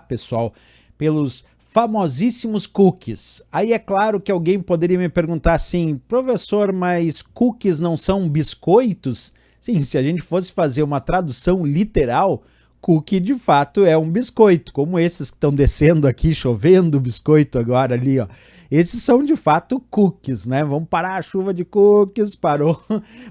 pessoal, pelos famosíssimos cookies. Aí é claro que alguém poderia me perguntar assim, professor, mas cookies não são biscoitos? Sim, se a gente fosse fazer uma tradução literal, cookie de fato é um biscoito, como esses que estão descendo aqui, chovendo biscoito agora ali, ó. Esses são de fato cookies, né? Vamos parar a chuva de cookies, parou.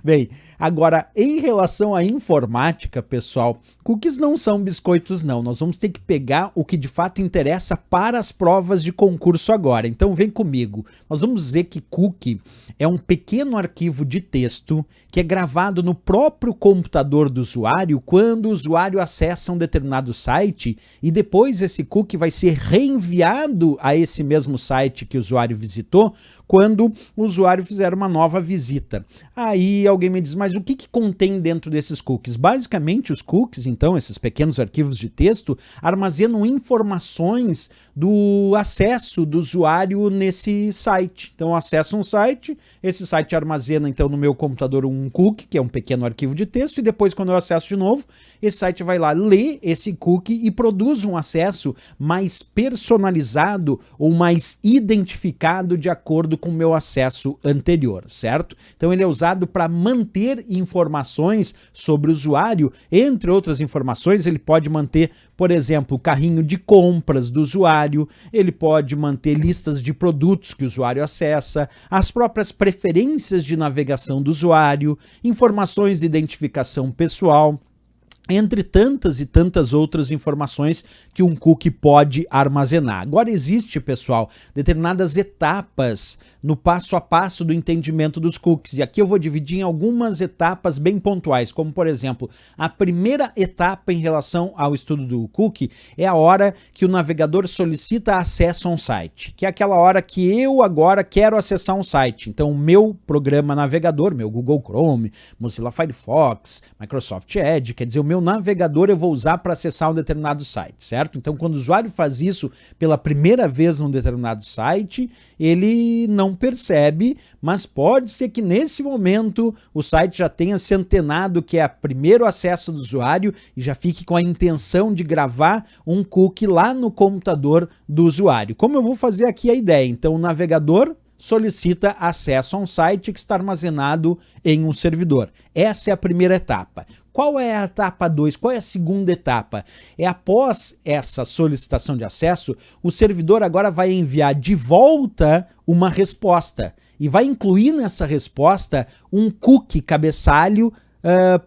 Bem, agora em relação à informática, pessoal, cookies não são biscoitos não. Nós vamos ter que pegar o que de fato interessa para as provas de concurso agora. Então vem comigo. Nós vamos dizer que cookie é um pequeno arquivo de texto que é gravado no próprio computador do usuário quando o usuário acessa um determinado site e depois esse cookie vai ser reenviado a esse mesmo site que o usuário visitou quando o usuário fizer uma nova visita. Aí alguém me diz, mas o que contém dentro desses cookies? Basicamente os cookies, então, esses pequenos arquivos de texto, armazenam informações do acesso do usuário nesse site. Então eu acesso um site, esse site armazena então no meu computador um cookie, que é um pequeno arquivo de texto, e depois quando eu acesso de novo, esse site vai lá ler esse cookie e produz um acesso mais personalizado ou mais identificado de acordo com o meu acesso anterior, certo? Então ele é usado para manter informações sobre o usuário, entre outras informações, ele pode manter, por exemplo, o carrinho de compras do usuário, ele pode manter listas de produtos que o usuário acessa, as próprias preferências de navegação do usuário, informações de identificação pessoal, entre tantas e tantas outras informações que um cookie pode armazenar. Agora existe, pessoal, determinadas etapas no passo a passo do entendimento dos cookies. E aqui eu vou dividir em algumas etapas bem pontuais, como por exemplo, a primeira etapa em relação ao estudo do cookie é a hora que o navegador solicita acesso a um site, que é aquela hora que eu agora quero acessar um site. Então o meu programa navegador, meu Google Chrome, Mozilla Firefox, Microsoft Edge, quer dizer, o meu navegador eu vou usar para acessar um determinado site, certo? Então quando o usuário faz isso pela primeira vez num determinado site, ele não percebe, mas pode ser que nesse momento o site já tenha se antenado que é o primeiro acesso do usuário e já fique com a intenção de gravar um cookie lá no computador do usuário. Como eu vou fazer aqui a ideia? Então o navegador solicita acesso a um site que está armazenado em um servidor. Essa é a primeira etapa. Qual é a etapa 2? Qual é a segunda etapa? É após essa solicitação de acesso, o servidor agora vai enviar de volta uma resposta e vai incluir nessa resposta um cookie cabeçalho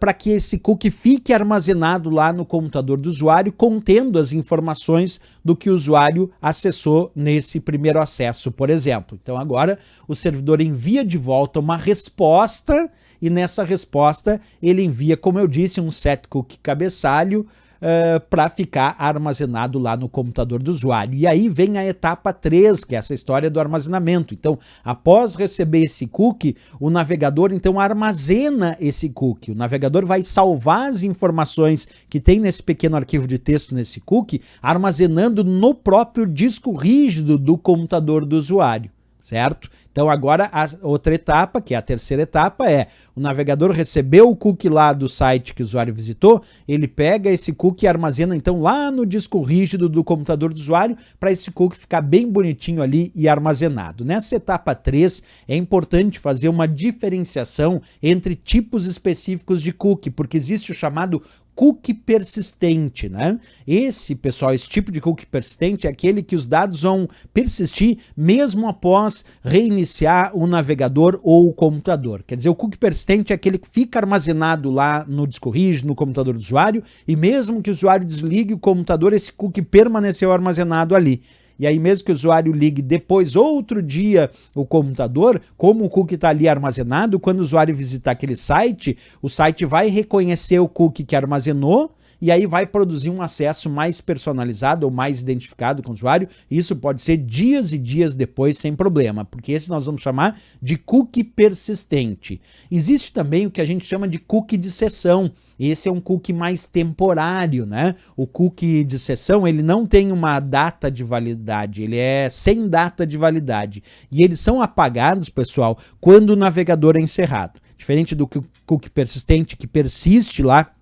para que esse cookie fique armazenado lá no computador do usuário, contendo as informações do que o usuário acessou nesse primeiro acesso, por exemplo. Então agora o servidor envia de volta uma resposta e nessa resposta ele envia, como eu disse, um set cookie cabeçalho para ficar armazenado lá no computador do usuário. E aí vem a etapa 3, que é essa história do armazenamento. Então, após receber esse cookie, o navegador então armazena esse cookie. O navegador vai salvar as informações que tem nesse pequeno arquivo de texto nesse cookie, armazenando no próprio disco rígido do computador do usuário. Certo? Então agora a outra etapa, que é a terceira etapa, é o navegador recebeu o cookie lá do site que o usuário visitou, ele pega esse cookie e armazena então lá no disco rígido do computador do usuário para esse cookie ficar bem bonitinho ali e armazenado. Nessa etapa 3 é importante fazer uma diferenciação entre tipos específicos de cookie, porque existe o chamado cookie persistente, né? Esse tipo de cookie persistente é aquele que os dados vão persistir mesmo após reiniciar o navegador ou o computador. Quer dizer, o cookie persistente é aquele que fica armazenado lá no disco rígido, no computador do usuário, e mesmo que o usuário desligue o computador, esse cookie permaneceu armazenado ali. E aí mesmo que o usuário ligue depois, outro dia, o computador, como o cookie está ali armazenado, quando o usuário visitar aquele site, o site vai reconhecer o cookie que armazenou e aí vai produzir um acesso mais personalizado ou mais identificado com o usuário. Isso pode ser dias e dias depois sem problema, porque esse nós vamos chamar de cookie persistente. Existe também o que a gente chama de cookie de sessão. Esse é um cookie mais temporário, né? O cookie de sessão, ele não tem uma data de validade, ele é sem data de validade. E eles são apagados, pessoal, quando o navegador é encerrado. Diferente do cookie persistente, que persiste lá,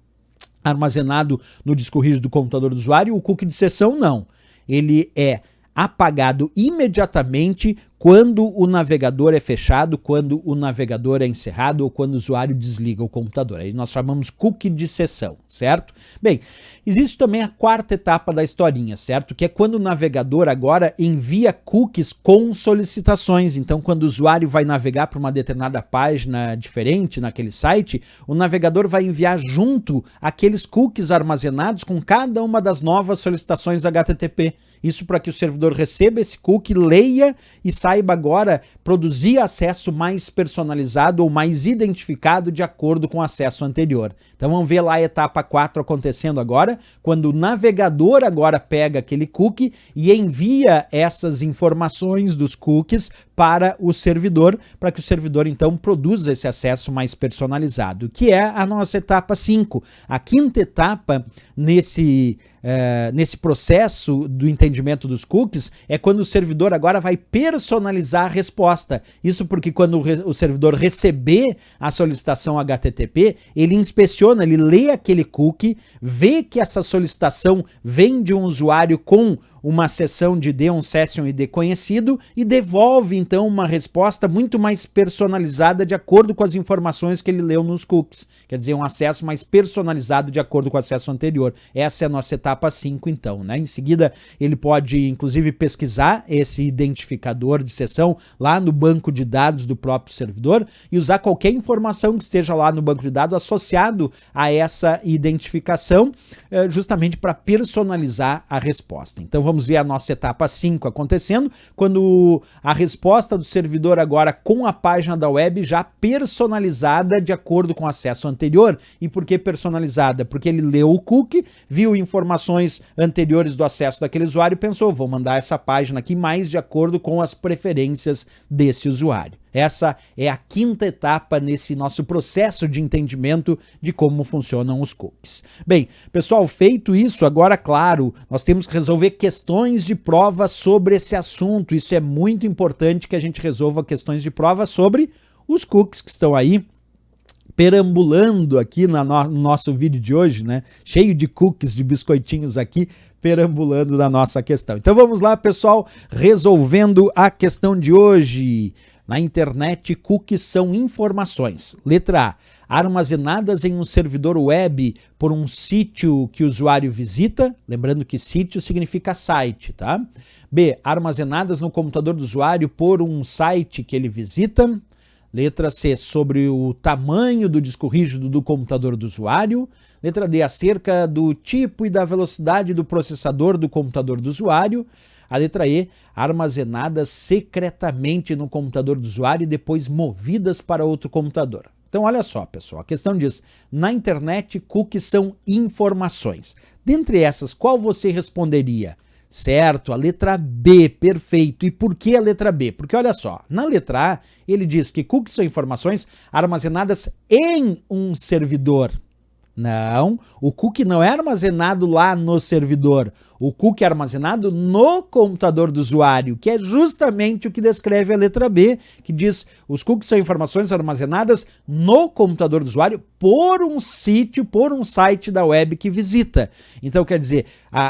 armazenado no disco rígido do computador do usuário, o cookie de sessão não. ele é apagado imediatamente quando o navegador é fechado, quando o navegador é encerrado ou quando o usuário desliga o computador. Aí nós chamamos cookie de sessão, certo? Bem, existe também a quarta etapa da historinha, certo? Que é quando o navegador agora envia cookies com solicitações. Então, quando o usuário vai navegar para uma determinada página diferente naquele site, o navegador vai enviar junto aqueles cookies armazenados com cada uma das novas solicitações HTTP. Isso para que o servidor receba esse cookie, leia e saiba agora produzir acesso mais personalizado ou mais identificado de acordo com o acesso anterior. Então vamos ver lá a etapa 4 acontecendo agora, quando o navegador agora pega aquele cookie e envia essas informações dos cookies para o servidor, para que o servidor então produza esse acesso mais personalizado, que é a nossa etapa 5. A quinta etapa nesse processo do entendimento dos cookies é quando o servidor agora vai personalizar a resposta. Isso porque quando o servidor receber a solicitação HTTP, ele inspeciona, ele lê aquele cookie, vê que essa solicitação vem de um usuário com uma sessão de ID, um session ID conhecido, e devolve então uma resposta muito mais personalizada de acordo com as informações que ele leu nos cookies. Quer dizer, um acesso mais personalizado de acordo com o acesso anterior. Essa é a nossa etapa 5 então, né? Em seguida, ele pode inclusive pesquisar esse identificador de sessão lá no banco de dados do próprio servidor e usar qualquer informação que esteja lá no banco de dados associado a essa identificação, justamente para personalizar a resposta. Então vamos ver a nossa etapa 5 acontecendo, quando a resposta do servidor agora com a página da web já personalizada de acordo com o acesso anterior. E por que personalizada? Porque ele leu o cookie, viu informações anteriores do acesso daquele usuário e pensou, vou mandar essa página aqui mais de acordo com as preferências desse usuário. Essa é a quinta etapa nesse nosso processo de entendimento de como funcionam os cookies. Bem, pessoal, feito isso, agora, claro, nós temos que resolver questões de prova sobre esse assunto. Isso é muito importante que a gente resolva questões de prova sobre os cookies que estão aí perambulando aqui no nosso vídeo de hoje, né? Cheio de cookies, de biscoitinhos aqui, perambulando na nossa questão. Então vamos lá, pessoal, resolvendo a questão de hoje. Na internet, cookies são informações. Letra A, armazenadas em um servidor web por um sítio que o usuário visita. Lembrando que sítio significa site, tá? B, armazenadas no computador do usuário por um site que ele visita. Letra C, sobre o tamanho do disco rígido do computador do usuário. Letra D, acerca do tipo e da velocidade do processador do computador do usuário. A letra E, armazenadas secretamente no computador do usuário e depois movidas para outro computador. Então olha só, pessoal, a questão diz, na internet cookies são informações. Dentre essas, qual você responderia? Certo, a letra B, perfeito. E por que a letra B? Porque olha só, na letra A ele diz que cookies são informações armazenadas em um servidor. Não, o cookie não é armazenado lá no servidor. O cookie é armazenado no computador do usuário, que é justamente o que descreve a letra B, que diz os cookies são informações armazenadas no computador do usuário por um sítio, por um site da web que visita. Então, quer dizer,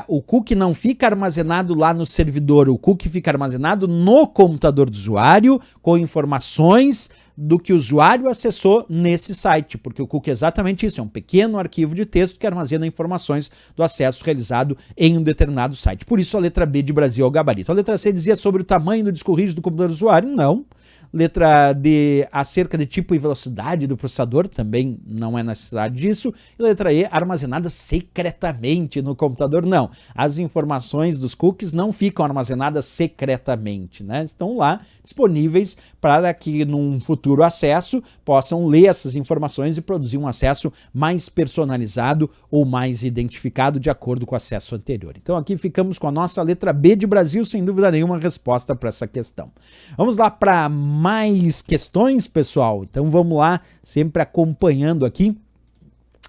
o cookie não fica armazenado lá no servidor, o cookie fica armazenado no computador do usuário com informações do que o usuário acessou nesse site, porque o cookie é exatamente isso, é um pequeno arquivo de texto que armazena informações do acesso realizado em um determinado site. Por isso a letra B de Brasil é o gabarito. A letra C dizia sobre o tamanho do disco rígido do computador do usuário? Não. Letra D, acerca de tipo e velocidade do processador, também não é necessidade disso. E letra E, armazenadas secretamente no computador, não. As informações dos cookies não ficam armazenadas secretamente, né? Estão lá disponíveis para que num futuro acesso possam ler essas informações e produzir um acesso mais personalizado ou mais identificado de acordo com o acesso anterior. Então aqui ficamos com a nossa letra B de Brasil, sem dúvida nenhuma, resposta para essa questão. Vamos lá para mais questões, pessoal? Então vamos lá, sempre acompanhando aqui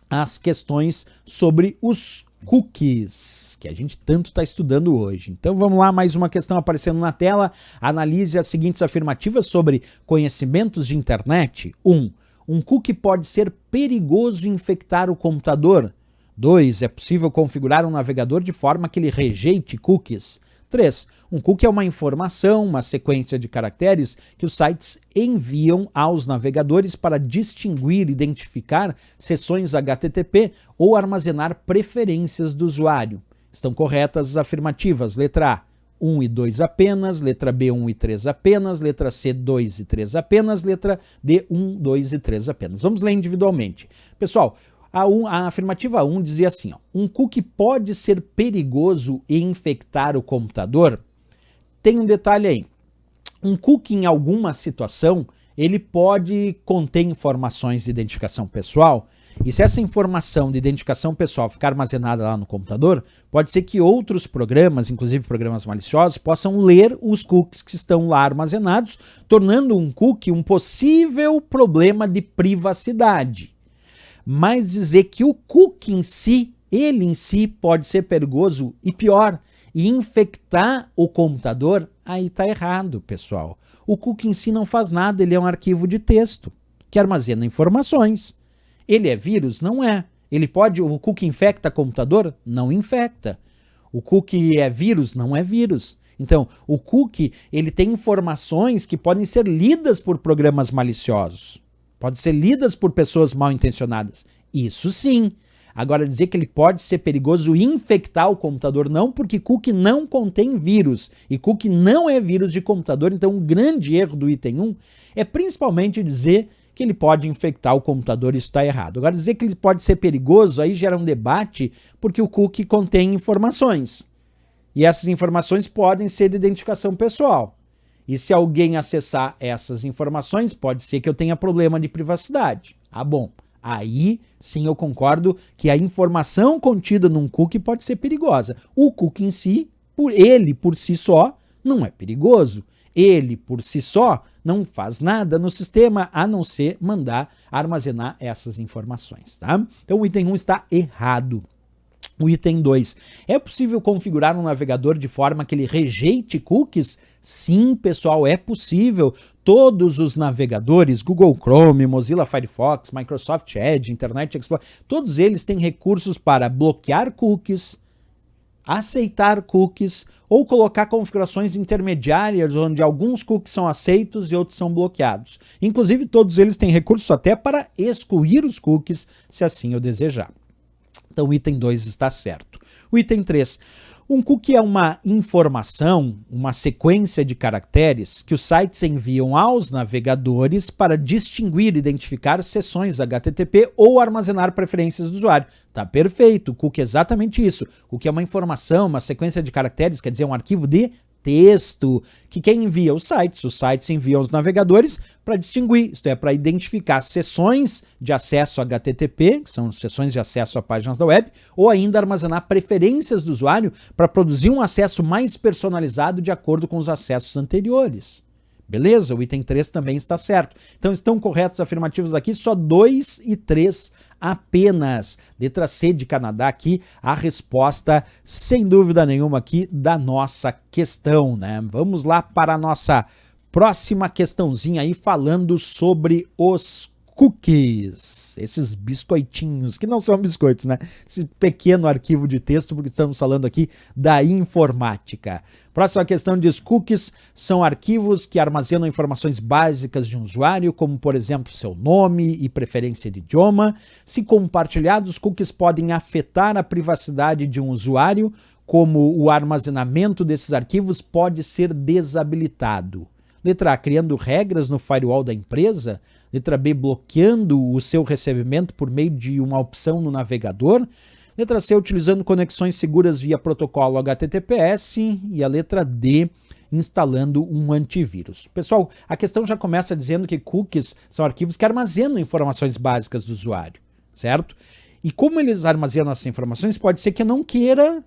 as questões sobre os cookies, que a gente tanto está estudando hoje. Então vamos lá, mais uma questão aparecendo na tela. Analise as seguintes afirmativas sobre conhecimentos de internet. 1. Um cookie pode ser perigoso e infectar o computador. 2. É possível configurar um navegador de forma que ele rejeite cookies. 3. Um cookie é uma informação, uma sequência de caracteres que os sites enviam aos navegadores para distinguir e identificar seções HTTP ou armazenar preferências do usuário. Estão corretas as afirmativas. Letra A, 1 e 2 apenas. Letra B, 1 e 3 apenas. Letra C, 2 e 3 apenas. Letra D, 1, 2 e 3 apenas. Vamos ler individualmente. Pessoal, a afirmativa 1 dizia assim, ó, um cookie pode ser perigoso e infectar o computador? Tem um detalhe aí. Um cookie, em alguma situação, ele pode conter informações de identificação pessoal, e se essa informação de identificação pessoal ficar armazenada lá no computador, pode ser que outros programas, inclusive programas maliciosos, possam ler os cookies que estão lá armazenados, tornando um cookie um possível problema de privacidade. Mas dizer que o cookie em si, ele em si, pode ser perigoso e pior, e infectar o computador, aí está errado, pessoal. O cookie em si não faz nada, ele é um arquivo de texto que armazena informações. Ele é vírus? Não é. O cookie infecta computador? Não infecta. O cookie é vírus? Não é vírus. Então, o cookie, ele tem informações que podem ser lidas por programas maliciosos. Podem ser lidas por pessoas mal intencionadas. Isso sim. Agora, dizer que ele pode ser perigoso e infectar o computador, não, porque cookie não contém vírus. E cookie não é vírus de computador. Então, um grande erro do item 1 é principalmente dizer que ele pode infectar o computador, isso está errado. Agora, dizer que ele pode ser perigoso, aí gera um debate, porque o cookie contém informações. E essas informações podem ser de identificação pessoal. E se alguém acessar essas informações, pode ser que eu tenha problema de privacidade. Ah, bom. Aí, sim, eu concordo que a informação contida num cookie pode ser perigosa. O cookie em si, por si só, não é perigoso. Ele, por si só, não faz nada no sistema, a não ser mandar armazenar essas informações, tá? Então, o item 1 está errado. O item 2, é possível configurar um navegador de forma que ele rejeite cookies? Sim, pessoal, é possível. Todos os navegadores, Google Chrome, Mozilla Firefox, Microsoft Edge, Internet Explorer, todos eles têm recursos para bloquear cookies, aceitar cookies ou colocar configurações intermediárias onde alguns cookies são aceitos e outros são bloqueados. Inclusive, todos eles têm recursos até para excluir os cookies, se assim eu desejar. Então, o item 2 está certo. O item 3. Um cookie é uma informação, uma sequência de caracteres que os sites enviam aos navegadores para distinguir e identificar seções HTTP ou armazenar preferências do usuário. Tá perfeito, o cookie é exatamente isso. O cookie é uma informação, uma sequência de caracteres, quer dizer, um arquivo de texto, que quem envia? Os sites enviam aos navegadores para distinguir, isto é, para identificar seções de acesso HTTP, que são seções de acesso a páginas da web, ou ainda armazenar preferências do usuário para produzir um acesso mais personalizado de acordo com os acessos anteriores. Beleza? O item 3 também está certo. Então estão corretos os afirmativos aqui, só 2 e 3 apenas. Letra C de Canadá aqui, a resposta sem dúvida nenhuma aqui da nossa questão, né? Vamos lá para a nossa próxima questãozinha aí falando sobre os cookies, esses biscoitinhos, que não são biscoitos, né? Esse pequeno arquivo de texto, porque estamos falando aqui da informática. Próxima questão diz: cookies são arquivos que armazenam informações básicas de um usuário, como, por exemplo, seu nome e preferência de idioma. Se compartilhados, cookies podem afetar a privacidade de um usuário, como o armazenamento desses arquivos pode ser desabilitado. Letra A, criando regras no firewall da empresa. Letra B, bloqueando o seu recebimento por meio de uma opção no navegador. Letra C, utilizando conexões seguras via protocolo HTTPS. E a letra D, instalando um antivírus. Pessoal, a questão já começa dizendo que cookies são arquivos que armazenam informações básicas do usuário, certo? E como eles armazenam essas informações, pode ser que eu não queira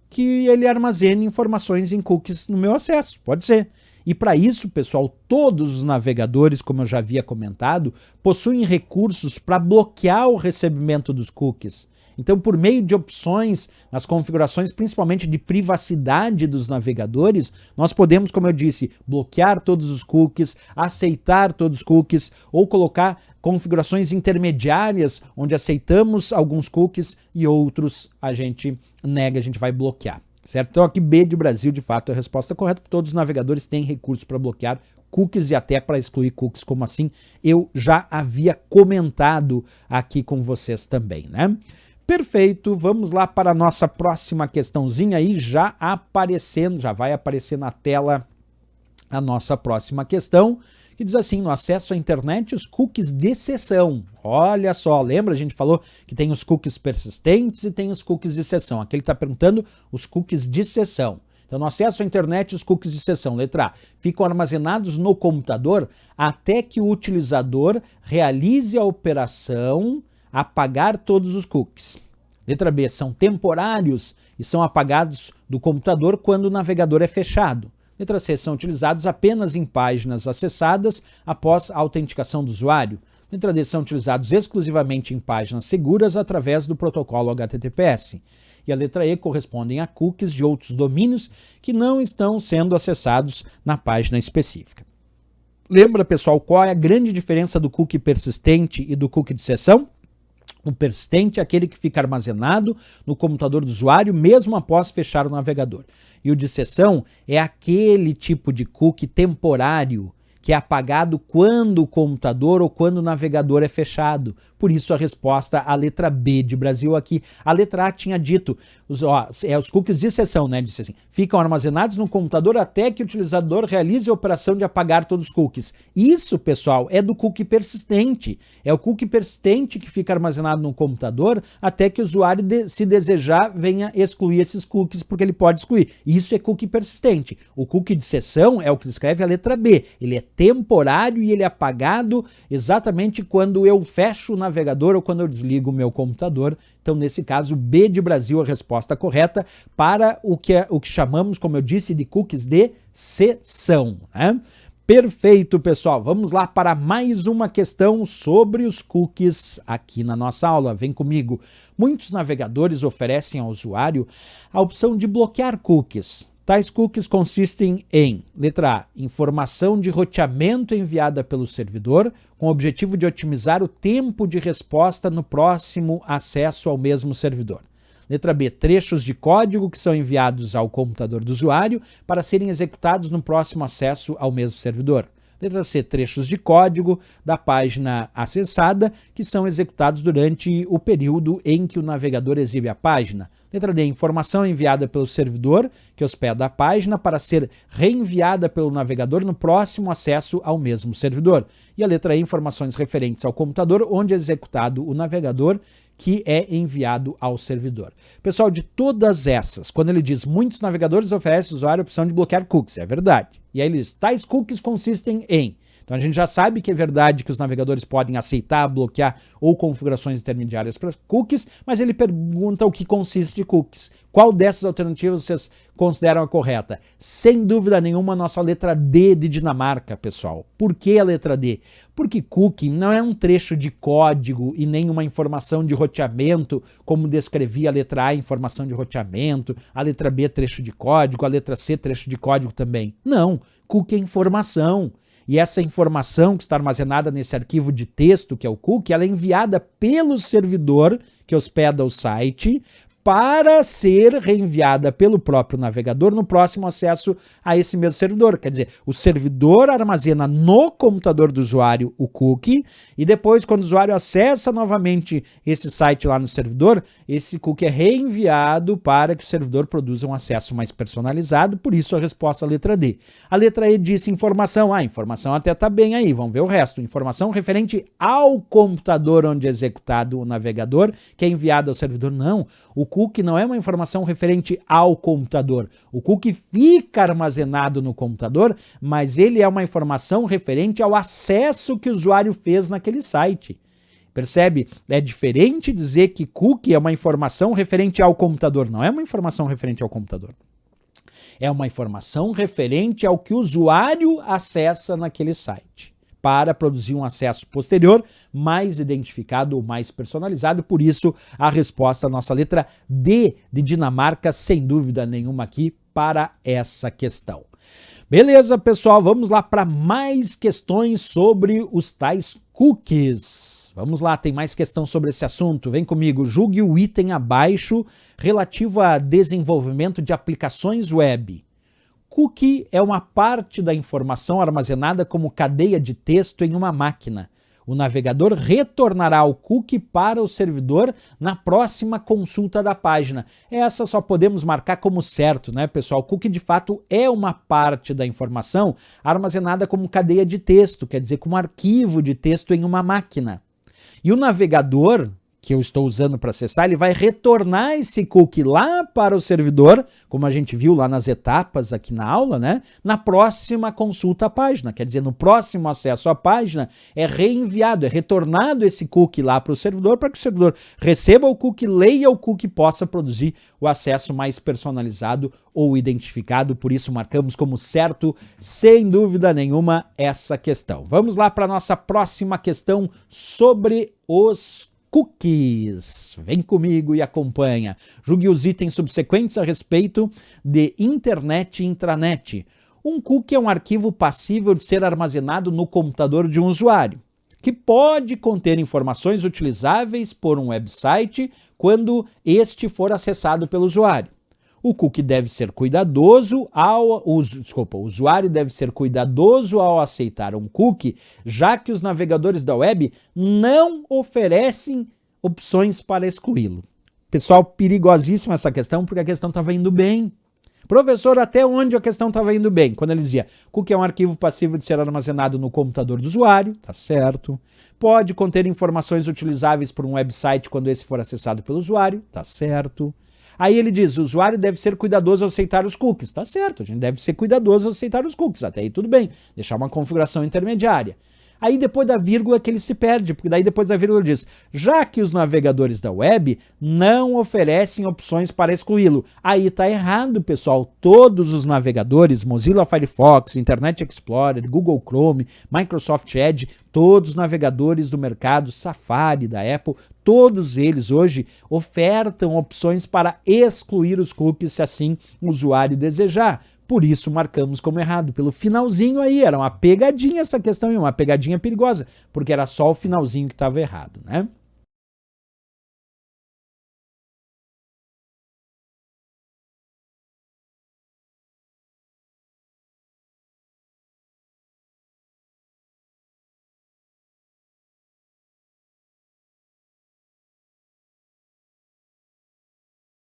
que ele armazene informações em cookies no meu acesso, pode ser. E para isso, pessoal, todos os navegadores, como eu já havia comentado, possuem recursos para bloquear o recebimento dos cookies. Então, por meio de opções nas configurações, principalmente de privacidade dos navegadores, nós podemos, como eu disse, bloquear todos os cookies, aceitar todos os cookies, ou colocar configurações intermediárias, onde aceitamos alguns cookies e outros a gente nega, a gente vai bloquear. certo? Então aqui B de Brasil, de fato, é a resposta correta, porque todos os navegadores têm recursos para bloquear cookies e até para excluir cookies. Como assim? Eu já havia comentado aqui com vocês também, né? Perfeito, vamos lá para a nossa próxima questãozinha aí, já vai aparecer na tela a nossa próxima questão, que diz assim: no acesso à internet, os cookies de sessão. Olha só, lembra? A gente falou que tem os cookies persistentes e tem os cookies de sessão. Aqui ele está perguntando os cookies de sessão. Então, no acesso à internet, os cookies de sessão, letra A, ficam armazenados no computador até que o utilizador realize a operação apagar todos os cookies. Letra B, são temporários e são apagados do computador quando o navegador é fechado. Letra C, são utilizados apenas em páginas acessadas após a autenticação do usuário. Letra D, são utilizados exclusivamente em páginas seguras através do protocolo HTTPS. E a letra E correspondem a cookies de outros domínios que não estão sendo acessados na página específica. Lembra, pessoal, qual é a grande diferença do cookie persistente e do cookie de sessão? O persistente é aquele que fica armazenado no computador do usuário mesmo após fechar o navegador. E o de sessão é aquele tipo de cookie temporário que é apagado quando o computador ou quando o navegador é fechado. Por isso a resposta, a letra B de Brasil aqui. A letra A tinha dito, os cookies de sessão, né? Disse assim, ficam armazenados no computador até que o utilizador realize a operação de apagar todos os cookies. Isso, pessoal, é do cookie persistente. É o cookie persistente que fica armazenado no computador até que o usuário, se desejar, venha excluir esses cookies, porque ele pode excluir. Isso é cookie persistente. O cookie de sessão é o que descreve a letra B. Ele é temporário e ele é apagado exatamente quando eu fecho o navegador ou quando eu desligo o meu computador. Então, nesse caso, B de Brasil, a resposta correta para o que chamamos, como eu disse, de cookies de sessão, né? Perfeito, pessoal. Vamos lá para mais uma questão sobre os cookies aqui na nossa aula. Vem comigo. Muitos navegadores oferecem ao usuário a opção de bloquear cookies. Tais cookies consistem em, letra A, informação de roteamento enviada pelo servidor, com o objetivo de otimizar o tempo de resposta no próximo acesso ao mesmo servidor. Letra B, trechos de código que são enviados ao computador do usuário para serem executados no próximo acesso ao mesmo servidor. Letra C, trechos de código da página acessada que são executados durante o período em que o navegador exibe a página. Letra D, informação enviada pelo servidor que hospeda a página para ser reenviada pelo navegador no próximo acesso ao mesmo servidor. E a letra E, informações referentes ao computador onde é executado o navegador que é enviado ao servidor. Pessoal, de todas essas, quando ele diz muitos navegadores oferecem ao usuário a opção de bloquear cookies, é verdade. E aí ele diz, tais cookies consistem em... Então a gente já sabe que é verdade que os navegadores podem aceitar, bloquear ou configurações intermediárias para cookies, mas ele pergunta o que consiste de cookies. Qual dessas alternativas vocês consideram a correta? Sem dúvida nenhuma, a nossa letra D de Dinamarca, pessoal. Por que a letra D? Porque cookie não é um trecho de código e nem uma informação de roteamento, como descrevia a letra A, informação de roteamento, a letra B, trecho de código, a letra C, trecho de código também. Não, cookie é informação. E essa informação que está armazenada nesse arquivo de texto, que é o cookie, ela é enviada pelo servidor que hospeda o site para ser reenviada pelo próprio navegador no próximo acesso a esse mesmo servidor. Quer dizer, o servidor armazena no computador do usuário o cookie e depois, quando o usuário acessa novamente esse site lá no servidor, esse cookie é reenviado para que o servidor produza um acesso mais personalizado, por isso a resposta à letra D. A letra E disse informação. A informação até está bem aí, vamos ver o resto. Informação referente ao computador onde é executado o navegador, que é enviado ao servidor. Não, o cookie não é uma informação referente ao computador. O cookie fica armazenado no computador, mas ele é uma informação referente ao acesso que o usuário fez naquele site. Percebe? É diferente dizer que cookie é uma informação referente ao computador. Não é uma informação referente ao computador. É uma informação referente ao que o usuário acessa naquele site, para produzir um acesso posterior mais identificado ou mais personalizado. Por isso, a resposta, a nossa letra D de Dinamarca, sem dúvida nenhuma aqui para essa questão. Beleza, pessoal, vamos lá para mais questões sobre os tais cookies. cookies. Vamos lá, tem mais questão sobre esse assunto. Vem comigo, julgue o item abaixo relativo a desenvolvimento de aplicações web. Cookie é uma parte da informação armazenada como cadeia de texto em uma máquina. O navegador retornará o cookie para o servidor na próxima consulta da página. Essa só podemos marcar como certo, né, pessoal? Cookie, de fato, é uma parte da informação armazenada como cadeia de texto, quer dizer, como arquivo de texto em uma máquina. E o navegador que eu estou usando para acessar, ele vai retornar esse cookie lá para o servidor, como a gente viu lá nas etapas aqui na aula, né? Na próxima consulta à página. Quer dizer, no próximo acesso à página é reenviado, é retornado esse cookie lá para o servidor, para que o servidor receba o cookie, leia o cookie e possa produzir o acesso mais personalizado ou identificado. Por isso marcamos como certo, sem dúvida nenhuma, essa questão. Vamos lá para a nossa próxima questão sobre os cookies. Vem comigo e acompanha. Julgue os itens subsequentes a respeito de internet e intranet. Um cookie é um arquivo passível de ser armazenado no computador de um usuário, que pode conter informações utilizáveis por um website quando este for acessado pelo usuário. O cookie deve ser cuidadoso o usuário deve ser cuidadoso ao aceitar um cookie, já que os navegadores da web não oferecem opções para excluí-lo. Pessoal, perigosíssima essa questão, porque a questão estava indo bem. Professor, até onde a questão estava indo bem? Quando ele dizia, cookie é um arquivo passível de ser armazenado no computador do usuário, tá certo. Pode conter informações utilizáveis por um website quando esse for acessado pelo usuário, tá certo. Aí ele diz, o usuário deve ser cuidadoso ao aceitar os cookies. Tá certo, a gente deve ser cuidadoso ao aceitar os cookies. Até aí tudo bem, deixar uma configuração intermediária. Aí depois da vírgula que ele se perde, porque daí depois da vírgula ele diz, já que os navegadores da web não oferecem opções para excluí-lo. Aí tá errado, pessoal. Todos os navegadores, Mozilla Firefox, Internet Explorer, Google Chrome, Microsoft Edge, todos os navegadores do mercado, Safari da Apple, todos eles hoje ofertam opções para excluir os cookies se assim o usuário desejar. Por isso marcamos como errado. Pelo finalzinho aí, era uma pegadinha essa questão, uma pegadinha perigosa, porque era só o finalzinho que estava errado, né?